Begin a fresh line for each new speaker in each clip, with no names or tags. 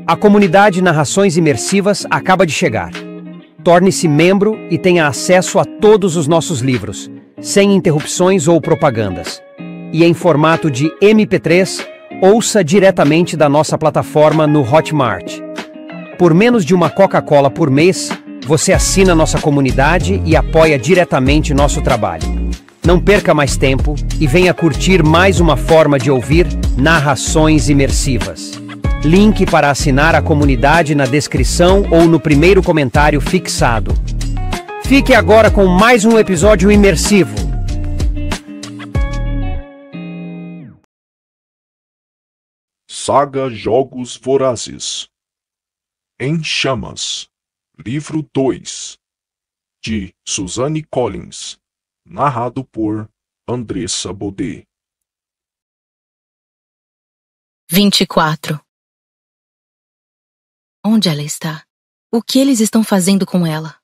A comunidade Narrações Imersivas acaba de chegar. Torne-se membro e tenha acesso a todos os nossos livros, sem interrupções ou propagandas. E em formato de MP3, ouça diretamente da nossa plataforma no Hotmart. Por menos de uma Coca-Cola por mês, você assina nossa comunidade e apoia diretamente nosso trabalho. Não perca mais tempo e venha curtir mais uma forma de ouvir Narrações Imersivas. Link para assinar a comunidade na descrição ou no primeiro comentário fixado. Fique agora com mais um episódio imersivo.
Saga Jogos Vorazes. Em Chamas. Livro 2. De Suzanne Collins. Narrado por Andressa Baudet.
24. Onde ela está? O que eles estão fazendo com ela?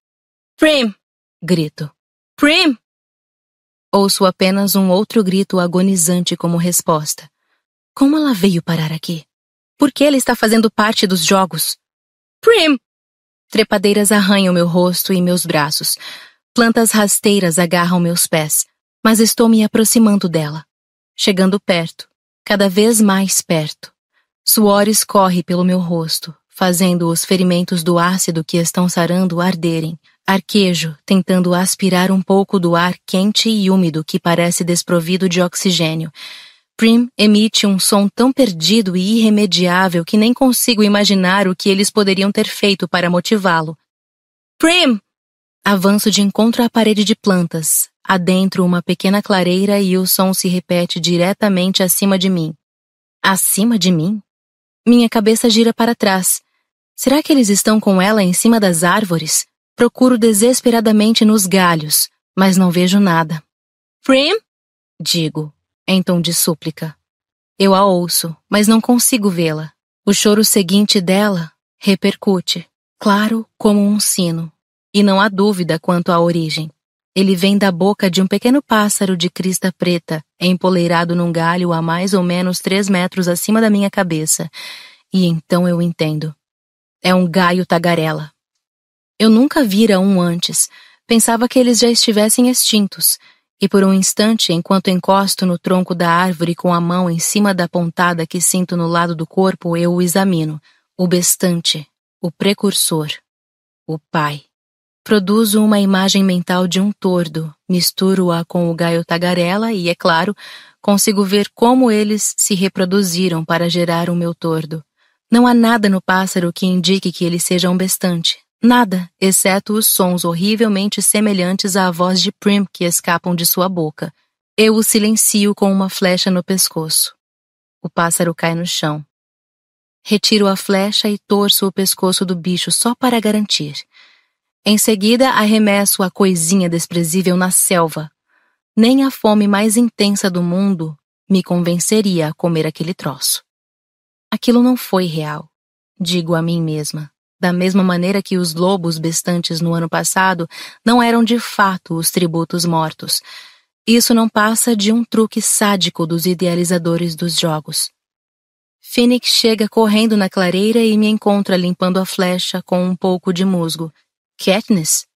Prim! Grito. Prim! Ouço apenas um outro grito agonizante como resposta. Como ela veio parar aqui? Por que ela está fazendo parte dos jogos? Prim! Trepadeiras arranham meu rosto e meus braços. Plantas rasteiras agarram meus pés. Mas estou me aproximando dela. Chegando perto. Cada vez mais perto. Suor escorre pelo meu rosto, fazendo os ferimentos do ácido que estão sarando arderem. Arquejo, tentando aspirar um pouco do ar quente e úmido que parece desprovido de oxigênio. Prim emite um som tão perdido e irremediável que nem consigo imaginar o que eles poderiam ter feito para motivá-lo. Prim! Avanço de encontro à parede de plantas. Adentro uma pequena clareira e o som se repete diretamente acima de mim. Acima de mim? Minha cabeça gira para trás. Será que eles estão com ela em cima das árvores? Procuro desesperadamente nos galhos, mas não vejo nada. Prim? Digo, em tom de súplica. Eu a ouço, mas não consigo vê-la. O choro seguinte dela repercute, claro como um sino. E não há dúvida quanto à origem. Ele vem da boca de um pequeno pássaro de crista preta, empoleirado num galho a mais ou menos 3 metros acima da minha cabeça. E então eu entendo. É um gaio tagarela. Eu nunca vira um antes. Pensava que eles já estivessem extintos. E por um instante, enquanto encosto no tronco da árvore com a mão em cima da pontada que sinto no lado do corpo, eu o examino. O bestante. O precursor. O pai. Produzo uma imagem mental de um tordo, misturo-a com o gaio tagarela e, é claro, consigo ver como eles se reproduziram para gerar o meu tordo. Não há nada no pássaro que indique que ele seja um bestante. Nada, exceto os sons horrivelmente semelhantes à voz de Prim que escapam de sua boca. Eu o silencio com uma flecha no pescoço. O pássaro cai no chão. Retiro a flecha e torço o pescoço do bicho só para garantir. Em seguida, arremesso a coisinha desprezível na selva. Nem a fome mais intensa do mundo me convenceria a comer aquele troço. Aquilo não foi real, digo a mim mesma, da mesma maneira que os lobos bestantes no ano passado não eram de fato os tributos mortos. Isso não passa de um truque sádico dos idealizadores dos jogos. Phoenix chega correndo na clareira e me encontra limpando a flecha com um pouco de musgo. Katniss?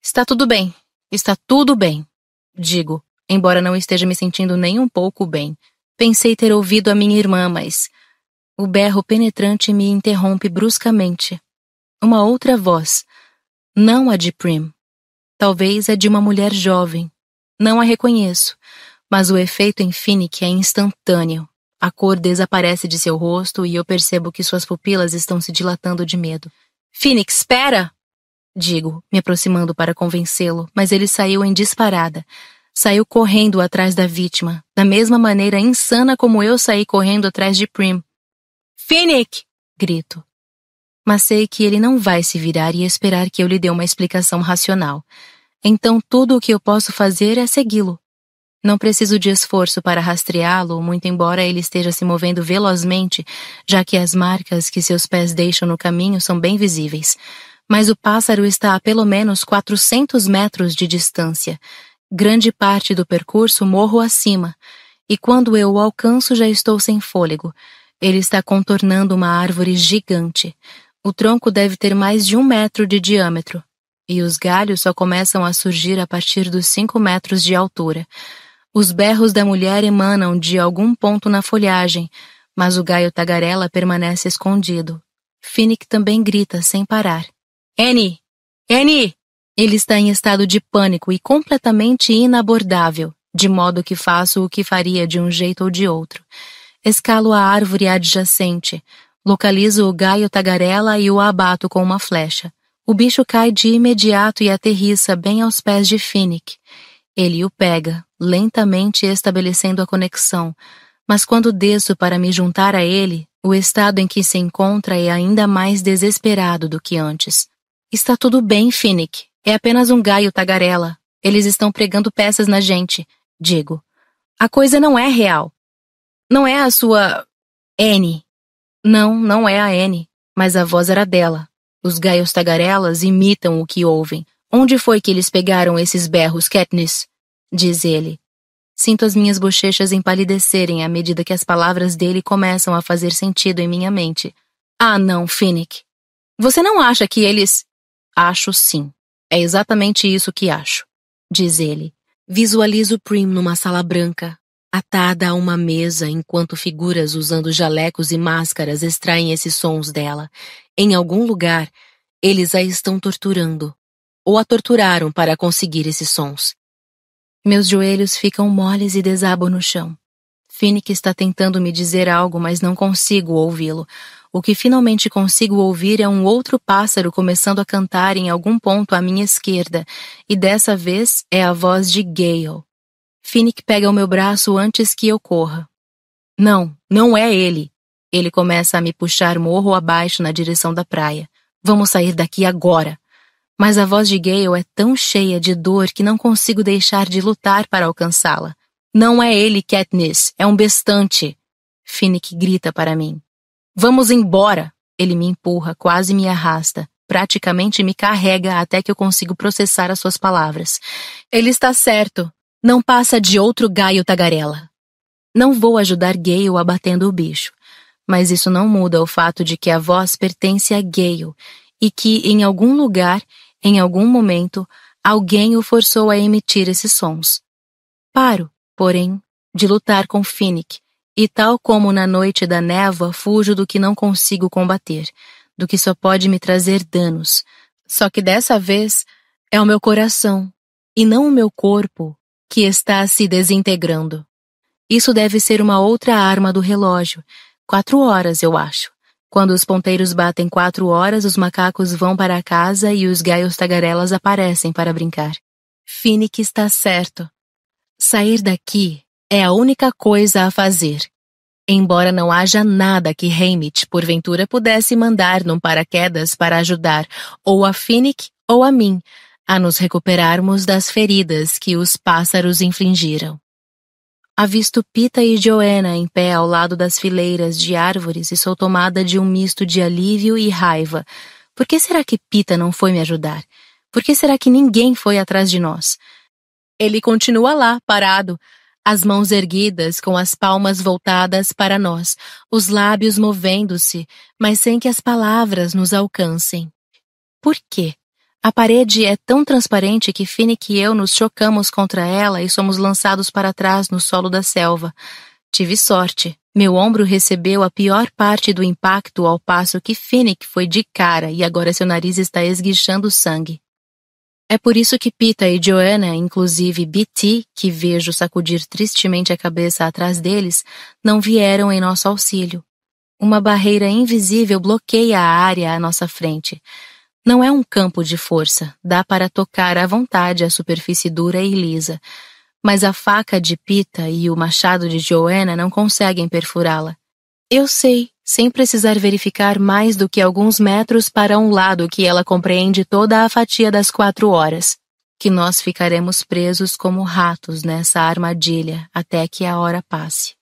Está tudo bem, digo, embora não esteja me sentindo nem um pouco bem. Pensei ter ouvido a minha irmã, mas... O berro penetrante me interrompe bruscamente. Uma outra voz, não a de Prim. Talvez a de uma mulher jovem. Não a reconheço, mas o efeito em Phoenix é instantâneo. A cor desaparece de seu rosto e eu percebo que suas pupilas estão se dilatando de medo. Phoenix, espera! Digo, me aproximando para convencê-lo, mas ele saiu em disparada. Saiu correndo atrás da vítima, da mesma maneira insana como eu saí correndo atrás de Prim. Phoenix! Grito. Mas sei que ele não vai se virar e esperar que eu lhe dê uma explicação racional. Então tudo o que eu posso fazer é segui-lo. Não preciso de esforço para rastreá-lo, muito embora ele esteja se movendo velozmente, já que as marcas que seus pés deixam no caminho são bem visíveis. Mas o pássaro está a pelo menos 400 metros de distância. Grande parte do percurso morro acima, e quando eu o alcanço já estou sem fôlego. Ele está contornando uma árvore gigante. O tronco deve ter mais de 1 metro de diâmetro, e os galhos só começam a surgir a partir dos 5 metros de altura. Os berros da mulher emanam de algum ponto na folhagem, mas o gaio tagarela permanece escondido. Finnick também grita sem parar. Annie! Annie! Ele está em estado de pânico e completamente inabordável, de modo que faço o que faria de um jeito ou de outro. Escalo a árvore adjacente, localizo o gaio tagarela e o abato com uma flecha. O bicho cai de imediato e aterrissa bem aos pés de Finnick. Ele o pega, lentamente estabelecendo a conexão, mas quando desço para me juntar a ele, o estado em que se encontra é ainda mais desesperado do que antes. Está tudo bem, Finnick. É apenas um gaio tagarela. Eles estão pregando peças na gente, digo. A coisa não é real. Não é a sua... Annie. Não, não é a Annie, mas a voz era dela. Os gaios tagarelas imitam o que ouvem. Onde foi que eles pegaram esses berros, Katniss? Diz ele. Sinto as minhas bochechas empalidecerem à medida que as palavras dele começam a fazer sentido em minha mente. Ah, não, Finnick. Você não acha que eles... Acho sim. É exatamente isso que acho, diz ele. Visualizo Prim numa sala branca, atada a uma mesa enquanto figuras usando jalecos e máscaras extraem esses sons dela. Em algum lugar, eles a estão torturando, ou a torturaram para conseguir esses sons. Meus joelhos ficam moles e desabo no chão. Finnick está tentando me dizer algo, mas não consigo ouvi-lo. O que finalmente consigo ouvir é um outro pássaro começando a cantar em algum ponto à minha esquerda, e dessa vez é a voz de Gale. Finnick pega o meu braço antes que eu corra. Não, não é ele. Ele começa a me puxar morro abaixo na direção da praia. Vamos sair daqui agora. Mas a voz de Gale é tão cheia de dor que não consigo deixar de lutar para alcançá-la. Não é ele, Katniss, é um bestante. Finnick grita para mim. Vamos embora! Ele me empurra, quase me arrasta, praticamente me carrega até que eu consigo processar as suas palavras. Ele está certo. Não passa de outro gaio tagarela. Não vou ajudar Gale abatendo o bicho, mas isso não muda o fato de que a voz pertence a Gale e que, em algum lugar, em algum momento, alguém o forçou a emitir esses sons. Paro, porém, de lutar com Finnick, e tal como na noite da névoa, fujo do que não consigo combater, do que só pode me trazer danos. Só que dessa vez é o meu coração, e não o meu corpo, que está se desintegrando. Isso deve ser uma outra arma do relógio. 4 horas, eu acho. Quando os ponteiros batem 4 horas, os macacos vão para casa e os gaios tagarelas aparecem para brincar. Finnick está certo. Sair daqui é a única coisa a fazer. Embora não haja nada que Haymitch, porventura, pudesse mandar num paraquedas para ajudar ou a Finnick ou a mim a nos recuperarmos das feridas que os pássaros infligiram. Avisto Peeta e Joanna em pé ao lado das fileiras de árvores e sou tomada de um misto de alívio e raiva. Por que será que Peeta não foi me ajudar? Por que será que ninguém foi atrás de nós? Ele continua lá, parado, as mãos erguidas com as palmas voltadas para nós, os lábios movendo-se, mas sem que as palavras nos alcancem. Por quê? A parede é tão transparente que Finnick e eu nos chocamos contra ela e somos lançados para trás no solo da selva. Tive sorte. Meu ombro recebeu a pior parte do impacto ao passo que Finnick foi de cara e agora seu nariz está esguichando sangue. É por isso que Peeta e Joanna, inclusive Beetee, que vejo sacudir tristemente a cabeça atrás deles, não vieram em nosso auxílio. Uma barreira invisível bloqueia a área à nossa frente. Não é um campo de força, dá para tocar à vontade a superfície dura e lisa, mas a faca de Peeta e o machado de Joanna não conseguem perfurá-la. Eu sei, sem precisar verificar mais do que alguns metros para um lado que ela compreende toda a fatia das 4 horas, que nós ficaremos presos como ratos nessa armadilha até que a hora passe.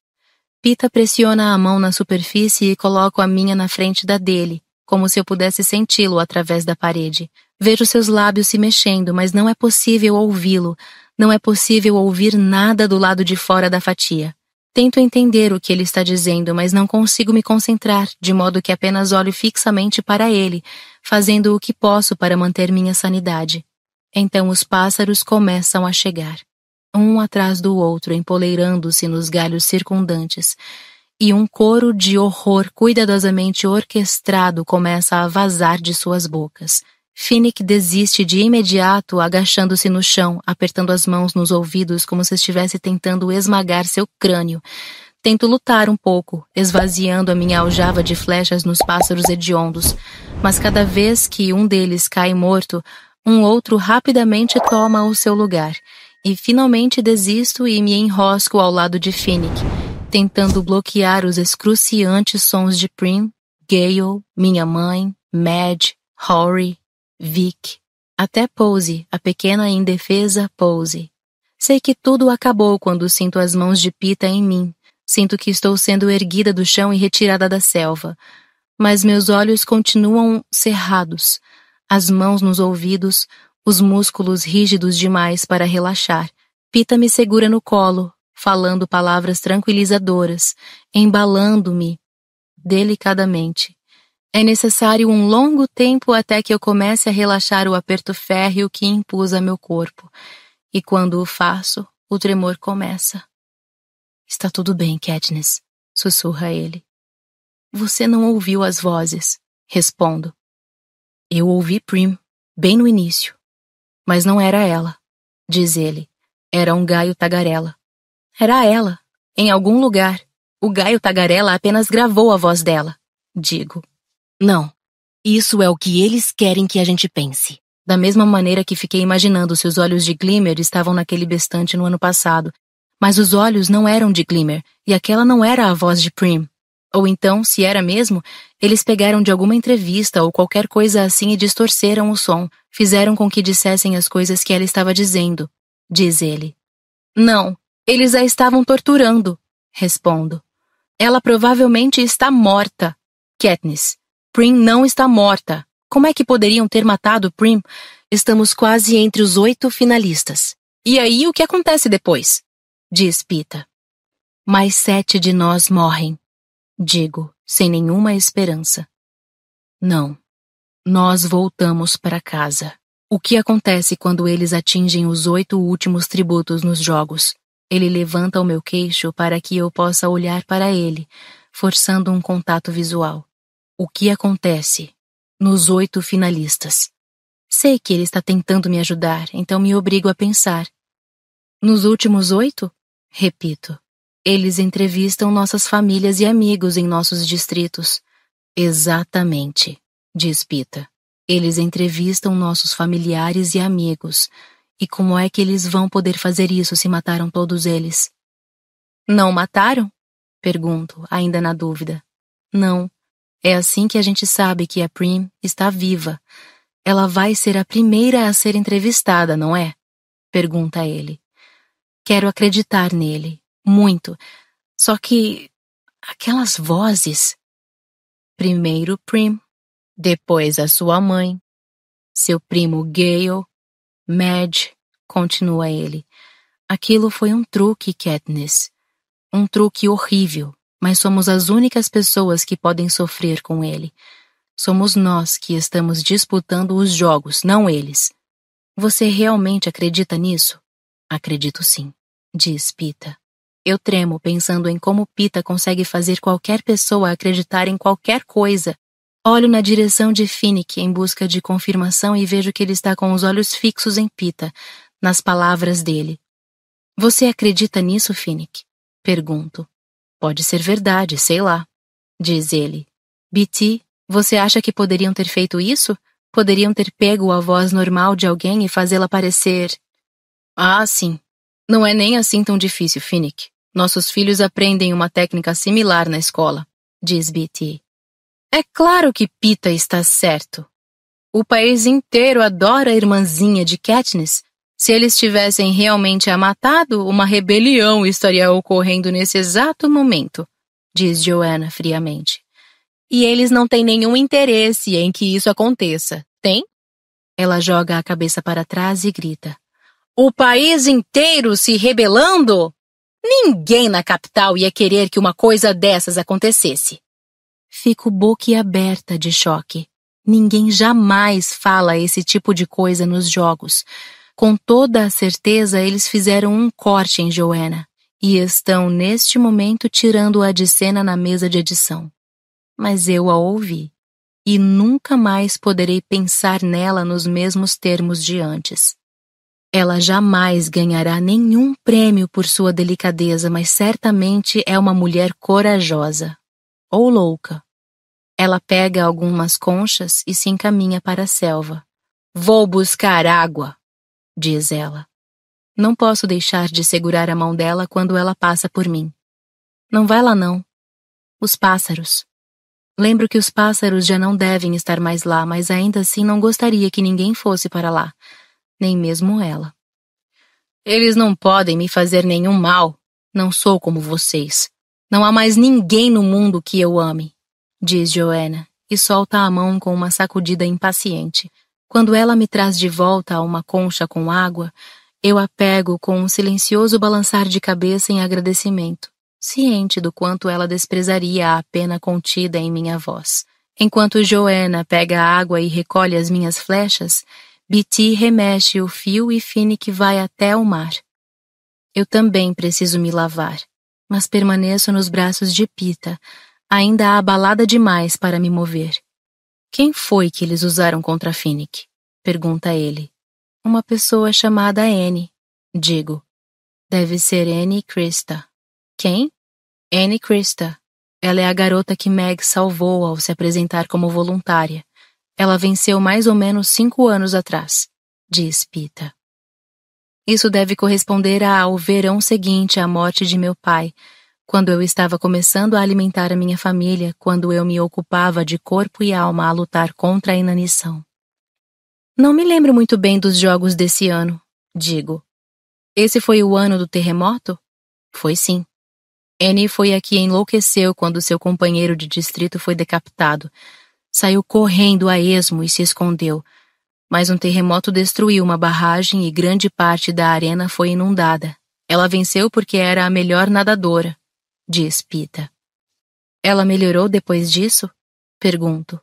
Peeta pressiona a mão na superfície e coloca a minha na frente da dele, como se eu pudesse senti-lo através da parede. Vejo seus lábios se mexendo, mas não é possível ouvi-lo, não é possível ouvir nada do lado de fora da fatia. Tento entender o que ele está dizendo, mas não consigo me concentrar, de modo que apenas olho fixamente para ele, fazendo o que posso para manter minha sanidade. Então os pássaros começam a chegar, um atrás do outro, empoleirando-se nos galhos circundantes, e um coro de horror cuidadosamente orquestrado começa a vazar de suas bocas. Finnick desiste de imediato, agachando-se no chão, apertando as mãos nos ouvidos como se estivesse tentando esmagar seu crânio. Tento lutar um pouco, esvaziando a minha aljava de flechas nos pássaros hediondos, mas cada vez que um deles cai morto, um outro rapidamente toma o seu lugar, e finalmente desisto e me enrosco ao lado de Finnick, tentando bloquear os excruciantes sons de Prim, Gale, minha mãe, Madge, Rory, Vic, até Posey, a pequena e indefesa Posey. Sei que tudo acabou quando sinto as mãos de Pita em mim. Sinto que estou sendo erguida do chão e retirada da selva. Mas meus olhos continuam cerrados, as mãos nos ouvidos, os músculos rígidos demais para relaxar. Pita me segura no colo, falando palavras tranquilizadoras, embalando-me delicadamente. É necessário um longo tempo até que eu comece a relaxar o aperto férreo que impus a meu corpo. E quando o faço, o tremor começa. Está tudo bem, Katniss, sussurra ele. Você não ouviu as vozes, respondo. Eu ouvi Prim, bem no início. Mas não era ela, diz ele. Era um gaio tagarela. Era ela, em algum lugar. O gaio tagarela apenas gravou a voz dela, digo. Não, isso é o que eles querem que a gente pense. Da mesma maneira que fiquei imaginando se os olhos de Glimmer estavam naquele bestante no ano passado. Mas os olhos não eram de Glimmer, e aquela não era a voz de Prim. Ou então, se era mesmo, eles pegaram de alguma entrevista ou qualquer coisa assim e distorceram o som, fizeram com que dissessem as coisas que ela estava dizendo, diz ele. Não, eles a estavam torturando, respondo. Ela provavelmente está morta. Katniss, Prim não está morta. Como é que poderiam ter matado Prim? Estamos quase entre os 8 finalistas. E aí o que acontece depois? Diz Pita. Mais 7 de nós morrem. Digo, sem nenhuma esperança. Não. Nós voltamos para casa. O que acontece quando eles atingem os 8 últimos tributos nos jogos? Ele levanta o meu queixo para que eu possa olhar para ele, forçando um contato visual. O que acontece nos 8 finalistas? Sei que ele está tentando me ajudar, então me obrigo a pensar. Nos últimos 8? Repito. Eles entrevistam nossas famílias e amigos em nossos distritos. Exatamente, diz Pita. Eles entrevistam nossos familiares e amigos. E como é que eles vão poder fazer isso se mataram todos eles? Não mataram? Pergunto, ainda na dúvida. Não. É assim que a gente sabe que a Prim está viva. Ela vai ser a primeira a ser entrevistada, não é? Pergunta ele. Quero acreditar nele. Muito. Só que aquelas vozes... Primeiro Prim, depois a sua mãe, seu primo Gale, Madge, continua ele. Aquilo foi um truque, Katniss. Um truque horrível, mas somos as únicas pessoas que podem sofrer com ele. Somos nós que estamos disputando os jogos, não eles. Você realmente acredita nisso? Acredito sim, diz Pita. Eu tremo pensando em como Pita consegue fazer qualquer pessoa acreditar em qualquer coisa. Olho na direção de Finnick em busca de confirmação e vejo que ele está com os olhos fixos em Pita, nas palavras dele. Você acredita nisso, Finnick? Pergunto. Pode ser verdade, sei lá, diz ele. B.T., você acha que poderiam ter feito isso? Poderiam ter pego a voz normal de alguém e fazê-la parecer... Ah, sim. Não é nem assim tão difícil, Finnick. Nossos filhos aprendem uma técnica similar na escola, diz B.T. É claro que Pita está certo. O país inteiro adora a irmãzinha de Katniss. Se eles tivessem realmente a matado, uma rebelião estaria ocorrendo nesse exato momento, diz Joanna friamente. E eles não têm nenhum interesse em que isso aconteça, tem? Ela joga a cabeça para trás e grita. O país inteiro se rebelando? Ninguém na capital ia querer que uma coisa dessas acontecesse. Fico boquiaberta de choque. Ninguém jamais fala esse tipo de coisa nos jogos. Com toda a certeza, eles fizeram um corte em Joanna e estão, neste momento, tirando-a de cena na mesa de edição. Mas eu a ouvi e nunca mais poderei pensar nela nos mesmos termos de antes. Ela jamais ganhará nenhum prêmio por sua delicadeza, mas certamente é uma mulher corajosa. Ou louca. Ela pega algumas conchas e se encaminha para a selva. Vou buscar água, diz ela. Não posso deixar de segurar a mão dela quando ela passa por mim. Não vai lá não. Os pássaros. Lembro que os pássaros já não devem estar mais lá, mas ainda assim não gostaria que ninguém fosse para lá. Nem mesmo ela. Eles não podem me fazer nenhum mal. Não sou como vocês. Não há mais ninguém no mundo que eu ame, diz Joanna, e solta a mão com uma sacudida impaciente. Quando ela me traz de volta a uma concha com água, eu a pego com um silencioso balançar de cabeça em agradecimento, ciente do quanto ela desprezaria a pena contida em minha voz. Enquanto Joanna pega a água e recolhe as minhas flechas, Beatty remexe o fio e Finnick vai até o mar. Eu também preciso me lavar, mas permaneço nos braços de Pita, ainda abalada demais para me mover. Quem foi que eles usaram contra Finnick? Pergunta ele. Uma pessoa chamada Annie, digo. Deve ser Annie Krista. Quem? Annie Krista. Ela é a garota que Meg salvou ao se apresentar como voluntária. Ela venceu mais ou menos 5 anos atrás, diz Pita. Isso deve corresponder ao verão seguinte à morte de meu pai, quando eu estava começando a alimentar a minha família, quando eu me ocupava de corpo e alma a lutar contra a inanição. Não me lembro muito bem dos jogos desse ano, digo. Esse foi o ano do terremoto? Foi sim. Annie foi a que enlouqueceu quando seu companheiro de distrito foi decapitado. Saiu correndo a esmo e se escondeu, mas um terremoto destruiu uma barragem e grande parte da arena foi inundada. Ela venceu porque era a melhor nadadora, diz Pita. Ela melhorou depois disso? Pergunto.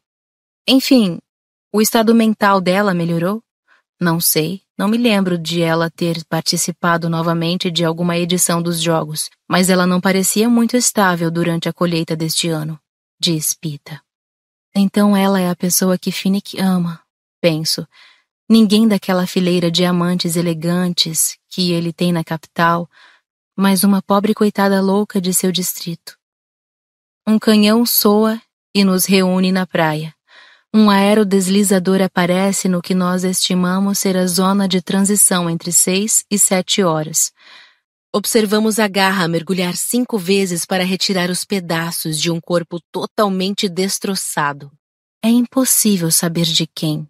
Enfim, o estado mental dela melhorou? Não sei, não me lembro de ela ter participado novamente de alguma edição dos jogos, mas ela não parecia muito estável durante a colheita deste ano, diz Pita. Então ela é a pessoa que Finnick ama, penso. Ninguém daquela fileira de amantes elegantes que ele tem na capital, mas uma pobre coitada louca de seu distrito. Um canhão soa e nos reúne na praia. Um aerodeslizador aparece no que nós estimamos ser a zona de transição entre 6 e 7 horas. Observamos a garra mergulhar 5 vezes para retirar os pedaços de um corpo totalmente destroçado. É impossível saber de quem.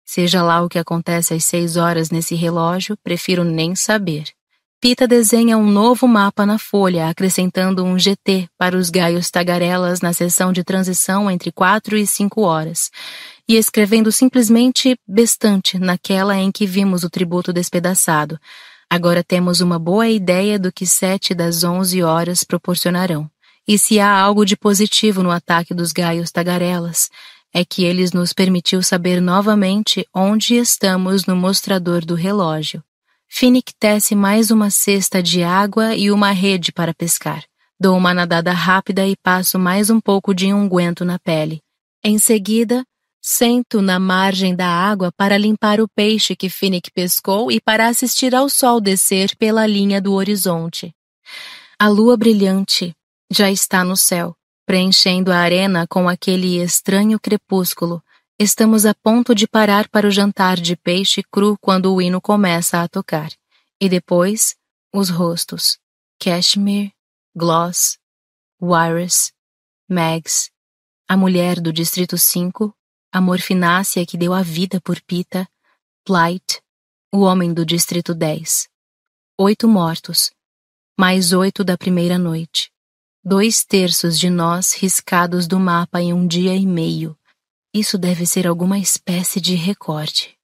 Seja lá o que acontece às 6 horas nesse relógio, prefiro nem saber. Pita desenha um novo mapa na folha, acrescentando um GT para os gaios tagarelas na seção de transição entre 4 e 5 horas, e escrevendo simplesmente bestante naquela em que vimos o tributo despedaçado. Agora temos uma boa ideia do que 7 das 11 horas proporcionarão. E se há algo de positivo no ataque dos gaios tagarelas, é que eles nos permitiu saber novamente onde estamos no mostrador do relógio. Finnick tece mais uma cesta de água e uma rede para pescar. Dou uma nadada rápida e passo mais um pouco de unguento na pele. Em seguida, sento na margem da água para limpar o peixe que Finnick pescou e para assistir ao sol descer pela linha do horizonte. A lua brilhante já está no céu, preenchendo a arena com aquele estranho crepúsculo. Estamos a ponto de parar para o jantar de peixe cru quando o hino começa a tocar. E depois, os rostos. Cashmere, Gloss, Wires, Mags, a mulher do Distrito 5, a morfinácea que deu a vida por Pita, Blight, o homem do Distrito 10. 8 mortos, mais 8 da primeira noite. 2/3 de nós riscados do mapa em 1 dia e meio. Isso deve ser alguma espécie de recorde.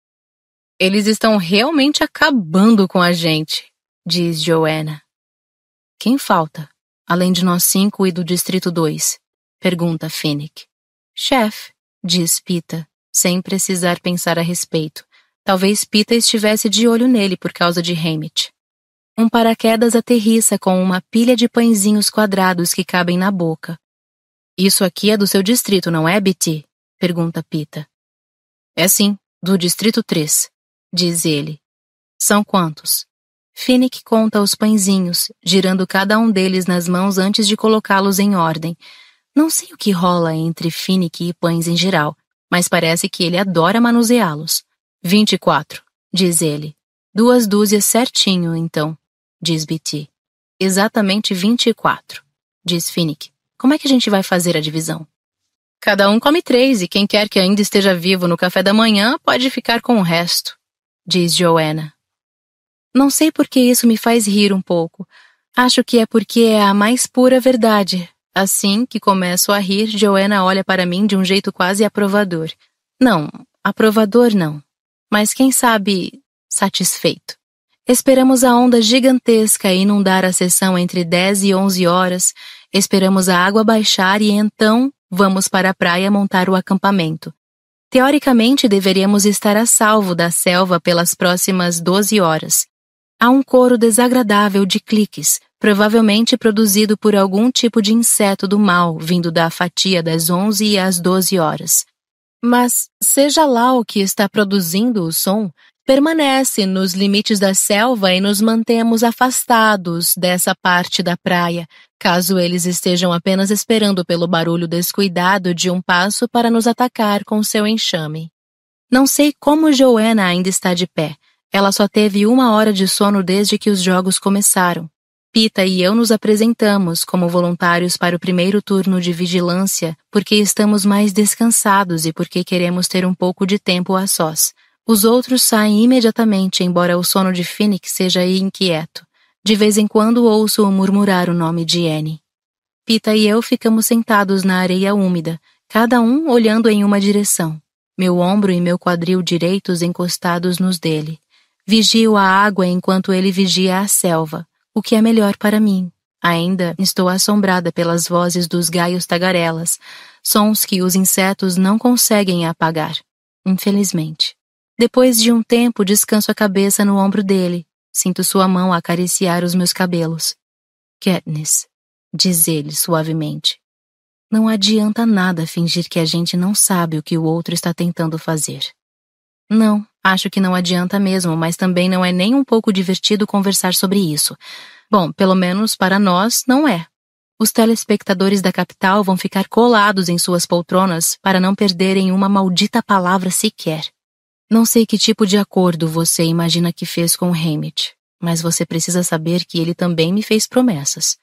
Eles estão realmente acabando com a gente, diz Joanna. Quem falta, além de nós 5 e do Distrito 2? Pergunta Finnick. Chefe, diz Peeta, sem precisar pensar a respeito. Talvez Peeta estivesse de olho nele por causa de Haymitch. Um paraquedas aterrissa com uma pilha de pãezinhos quadrados que cabem na boca. Isso aqui é do seu distrito, não é, BT? Pergunta Peeta. É sim, do Distrito 3, diz ele. São quantos? Finnick conta os pãezinhos, girando cada um deles nas mãos antes de colocá-los em ordem. Não sei o que rola entre Finnick e pães em geral, mas parece que ele adora manuseá-los. 24, diz ele. 2 dúzias certinho, então, diz BT. Exatamente 24, diz Finnick. Como é que a gente vai fazer a divisão? Cada um come 3 e quem quer que ainda esteja vivo no café da manhã pode ficar com o resto, diz Joanna. Não sei por que isso me faz rir um pouco. Acho que é porque é a mais pura verdade. Assim que começo a rir, Joanna olha para mim de um jeito quase aprovador. Não, aprovador não. Mas quem sabe, satisfeito. Esperamos a onda gigantesca inundar a sessão entre 10 e 11 horas. Esperamos a água baixar e então vamos para a praia montar o acampamento. Teoricamente, deveríamos estar a salvo da selva pelas próximas 12 horas. Há um coro desagradável de cliques, provavelmente produzido por algum tipo de inseto do mal vindo da fatia das 11 às 12 horas. Mas, seja lá o que está produzindo o som, permanece nos limites da selva e nos mantemos afastados dessa parte da praia, caso eles estejam apenas esperando pelo barulho descuidado de um passo para nos atacar com seu enxame. Não sei como Joanna ainda está de pé. Ela só teve 1 hora de sono desde que os jogos começaram. Peeta e eu nos apresentamos como voluntários para o primeiro turno de vigilância porque estamos mais descansados e porque queremos ter um pouco de tempo a sós. Os outros saem imediatamente, embora o sono de Finnick seja inquieto. De vez em quando ouço-o murmurar o nome de Annie. Peeta e eu ficamos sentados na areia úmida, cada um olhando em uma direção. Meu ombro e meu quadril direitos encostados nos dele. Vigio a água enquanto ele vigia a selva, o que é melhor para mim. Ainda estou assombrada pelas vozes dos gaios tagarelas, sons que os insetos não conseguem apagar, infelizmente. Depois de um tempo, descanso a cabeça no ombro dele. Sinto sua mão acariciar os meus cabelos. Katniss, diz ele suavemente. Não adianta nada fingir que a gente não sabe o que o outro está tentando fazer. Não, acho que não adianta mesmo, mas também não é nem um pouco divertido conversar sobre isso. Bom, pelo menos para nós, não é. Os telespectadores da capital vão ficar colados em suas poltronas para não perderem uma maldita palavra sequer. Não sei que tipo de acordo você imagina que fez com Haymitch, mas você precisa saber que ele também me fez promessas.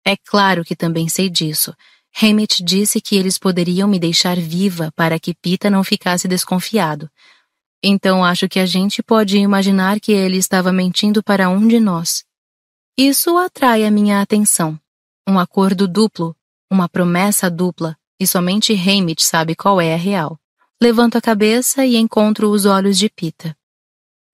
É claro que também sei disso. Haymitch disse que eles poderiam me deixar viva para que Peeta não ficasse desconfiado. Então acho que a gente pode imaginar que ele estava mentindo para um de nós. Isso atrai a minha atenção. Um acordo duplo, uma promessa dupla, e somente Haymitch sabe qual é a real. Levanto a cabeça e encontro os olhos de Peeta.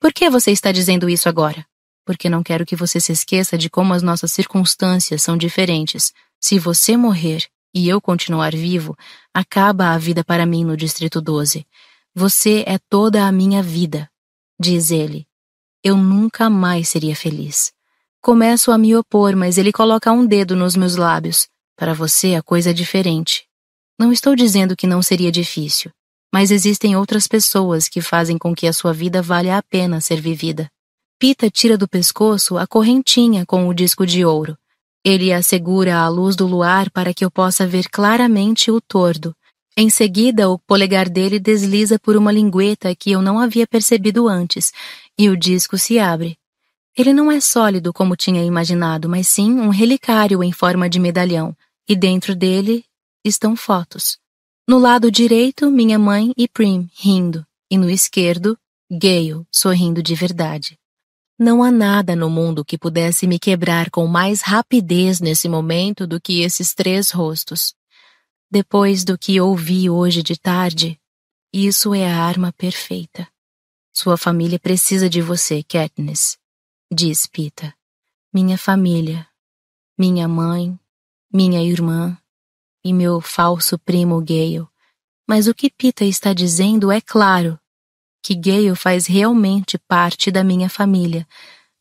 Por que você está dizendo isso agora? Porque não quero que você se esqueça de como as nossas circunstâncias são diferentes. Se você morrer e eu continuar vivo, acaba a vida para mim no Distrito 12. Você é toda a minha vida, diz ele. Eu nunca mais seria feliz. Começo a me opor, mas ele coloca um dedo nos meus lábios. Para você a coisa é diferente. Não estou dizendo que não seria difícil, mas existem outras pessoas que fazem com que a sua vida valha a pena ser vivida. Peeta tira do pescoço a correntinha com o disco de ouro. Ele a segura à luz do luar para que eu possa ver claramente o tordo. Em seguida, o polegar dele desliza por uma lingueta que eu não havia percebido antes, e o disco se abre. Ele não é sólido como tinha imaginado, mas sim um relicário em forma de medalhão, e dentro dele estão fotos. No lado direito, minha mãe e Prim rindo, e no esquerdo, Gale sorrindo de verdade. Não há nada no mundo que pudesse me quebrar com mais rapidez nesse momento do que esses 3 rostos. Depois do que ouvi hoje de tarde, isso é a arma perfeita. Sua família precisa de você, Katniss, diz Peeta. Minha família. minha mãe, minha irmã e meu falso primo Gale. Mas o que Pita está dizendo é claro, que Gale faz realmente parte da minha família,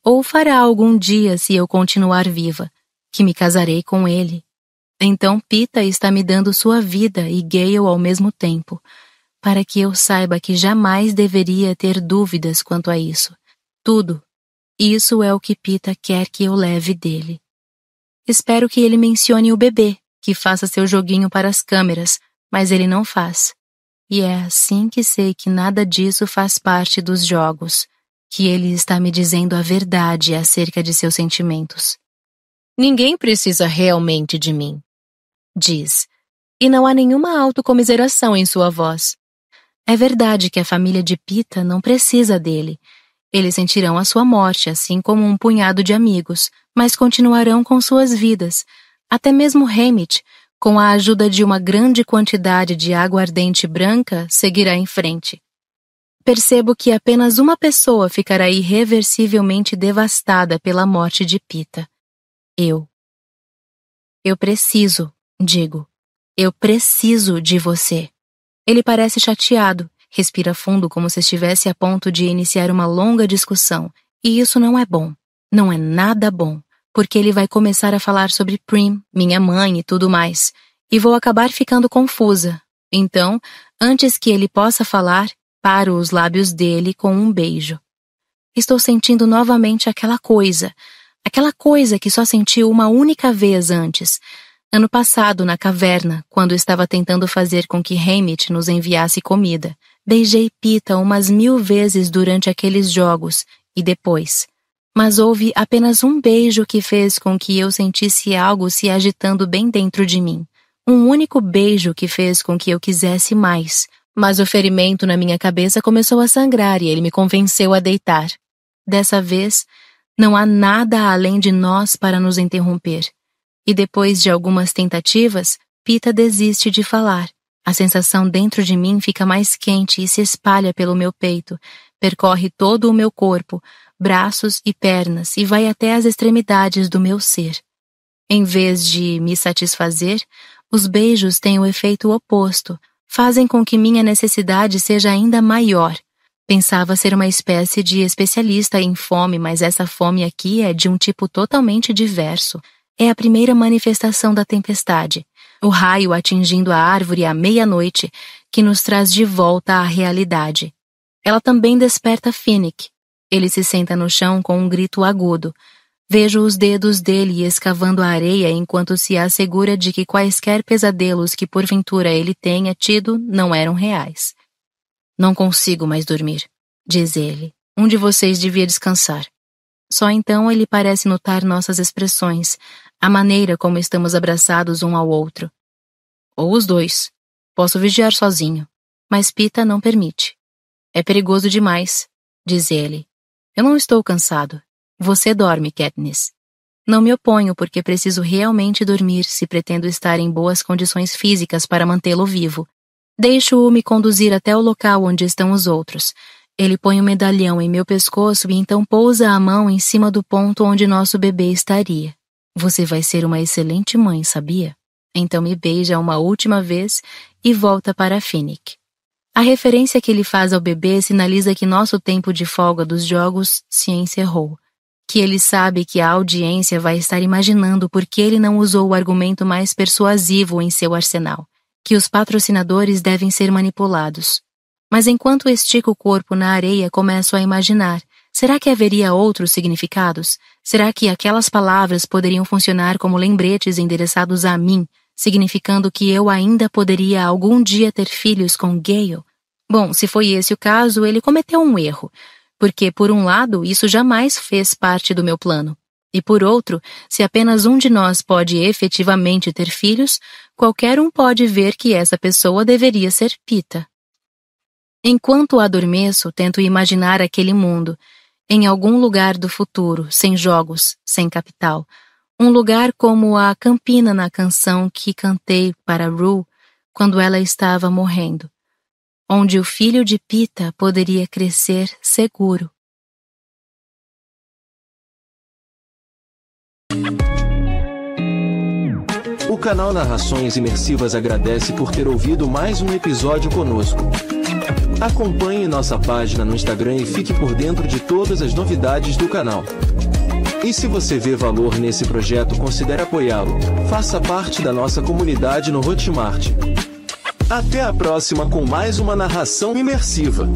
ou fará algum dia se eu continuar viva, que me casarei com ele. Então Pita está me dando sua vida e Gale ao mesmo tempo, para que eu saiba que jamais deveria ter dúvidas quanto a isso. Tudo. Isso é o que Pita quer que eu leve dele. Espero que ele mencione o bebê, que faça seu joguinho para as câmeras, mas ele não faz. E é assim que sei que nada disso faz parte dos jogos, que ele está me dizendo a verdade acerca de seus sentimentos. Ninguém precisa realmente de mim, diz, e não há nenhuma autocomiseração em sua voz. É verdade que a família de Pita não precisa dele. Eles sentirão a sua morte, assim como um punhado de amigos, mas continuarão com suas vidas. Até mesmo Hamit, com a ajuda de uma grande quantidade de aguardente branca, seguirá em frente. Percebo que apenas uma pessoa ficará irreversivelmente devastada pela morte de Pita. Eu. Eu preciso, digo. Eu preciso de você. Ele parece chateado, respira fundo como se estivesse a ponto de iniciar uma longa discussão, e isso não é bom. Não é nada bom, porque ele vai começar a falar sobre Prim, minha mãe e tudo mais, e vou acabar ficando confusa. Então, antes que ele possa falar, paro os lábios dele com um beijo. Estou sentindo novamente aquela coisa que só senti uma única vez antes, ano passado na caverna, quando estava tentando fazer com que Hamit nos enviasse comida. Beijei Pita umas 1000 vezes durante aqueles jogos, e depois. Mas houve apenas um beijo que fez com que eu sentisse algo se agitando bem dentro de mim. Um único beijo que fez com que eu quisesse mais. Mas o ferimento na minha cabeça começou a sangrar e ele me convenceu a deitar. Dessa vez, não há nada além de nós para nos interromper. E depois de algumas tentativas, Pita desiste de falar. A sensação dentro de mim fica mais quente e se espalha pelo meu peito, percorre todo o meu corpo, braços e pernas e vai até as extremidades do meu ser. Em vez de me satisfazer, os beijos têm o efeito oposto, fazem com que minha necessidade seja ainda maior. Pensava ser uma espécie de especialista em fome, mas essa fome aqui é de um tipo totalmente diverso. É a primeira manifestação da tempestade, o raio atingindo a árvore à meia-noite, que nos traz de volta à realidade. Ela também desperta Finnick. Ele se senta no chão com um grito agudo. Vejo os dedos dele escavando a areia enquanto se assegura de que quaisquer pesadelos que porventura ele tenha tido não eram reais. Não consigo mais dormir, diz ele. Um de vocês devia descansar. Só então ele parece notar nossas expressões, a maneira como estamos abraçados um ao outro. Ou os dois. Posso vigiar sozinho. Mas Pita não permite. É perigoso demais, diz ele. Eu não estou cansado. Você dorme, Katniss. Não me oponho porque preciso realmente dormir se pretendo estar em boas condições físicas para mantê-lo vivo. Deixo-o me conduzir até o local onde estão os outros. Ele põe o medalhão em meu pescoço e então pousa a mão em cima do ponto onde nosso bebê estaria. Você vai ser uma excelente mãe, sabia? Então me beija uma última vez e volta para Finnick. A referência que ele faz ao bebê sinaliza que nosso tempo de folga dos jogos se encerrou. Que ele sabe que a audiência vai estar imaginando por que ele não usou o argumento mais persuasivo em seu arsenal. Que os patrocinadores devem ser manipulados. Mas enquanto estico o corpo na areia, começo a imaginar. Será que haveria outros significados? Será que aquelas palavras poderiam funcionar como lembretes endereçados a mim, significando que eu ainda poderia algum dia ter filhos com Gale? Bom, se foi esse o caso, ele cometeu um erro, porque, por um lado, isso jamais fez parte do meu plano. E por outro, se apenas um de nós pode efetivamente ter filhos, qualquer um pode ver que essa pessoa deveria ser Pita. Enquanto adormeço, tento imaginar aquele mundo, em algum lugar do futuro, sem jogos, sem capital. Um lugar como a Campina na canção que cantei para Rue quando ela estava morrendo, onde o filho de Pita poderia crescer seguro.
canal Narrações Imersivas agradece por ter ouvido mais um episódio conosco. Acompanhe nossa página no Instagram e fique por dentro de todas as novidades do canal. E se você vê valor nesse projeto, considere apoiá-lo. Faça parte da nossa comunidade no Hotmart. Até a próxima com mais uma narração imersiva.